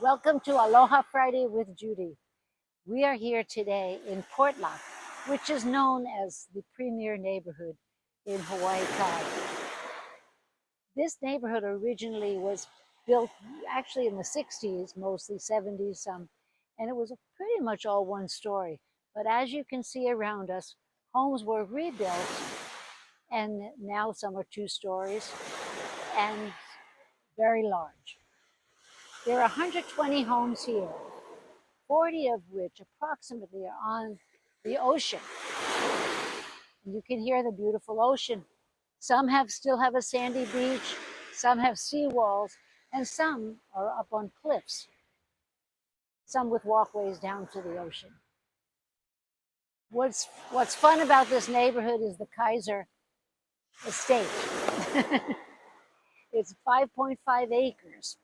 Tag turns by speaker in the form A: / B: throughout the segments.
A: Welcome to Aloha Friday with Judy. We are here today in Portlock, which is known as the premier neighborhood in HawaiiKai. This neighborhood originally was built actually in the 60s, mostly 70s some, and it was pretty much all one story. But as you can see around us, homes were rebuilt, and now some are 2 stories and very large. There are 120 homes here, 40 of which approximately are on the ocean. And you can hear the beautiful ocean. Some still have a sandy beach, some have seawalls, and some are up on cliffs, some with walkways down to the ocean. What's fun about this neighborhood is the Kaiser estate. It's 5.5 acres.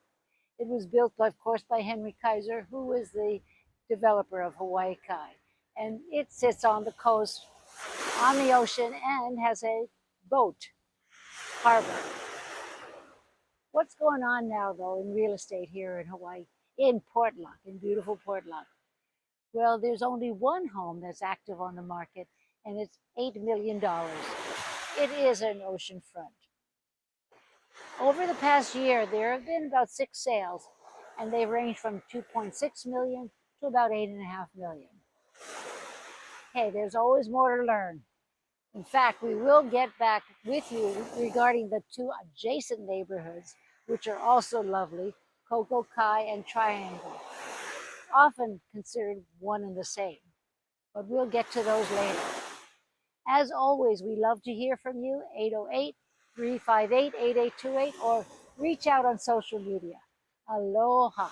A: It was built, of course, by Henry Kaiser, who was the developer of HawaiiKai. And it sits on the coast, on the ocean, and has a boat harbor. What's going on now, though, in real estate here in Hawaii, in Portlock, in beautiful Portlock? Well, there's only one home that's active on the market, and it's $8 million. It is an oceanfront. Over the past year, there have been about 6 sales, and they range from 2.6 million to about 8.5 million. Hey, there's always more to learn. In fact, we will get back with you regarding the 2 adjacent neighborhoods, which are also lovely, Kai and Triangle, often considered one and the same. But we'll get to those later. As always, we love to hear from you, 808-358-8828, or reach out on social media. Aloha.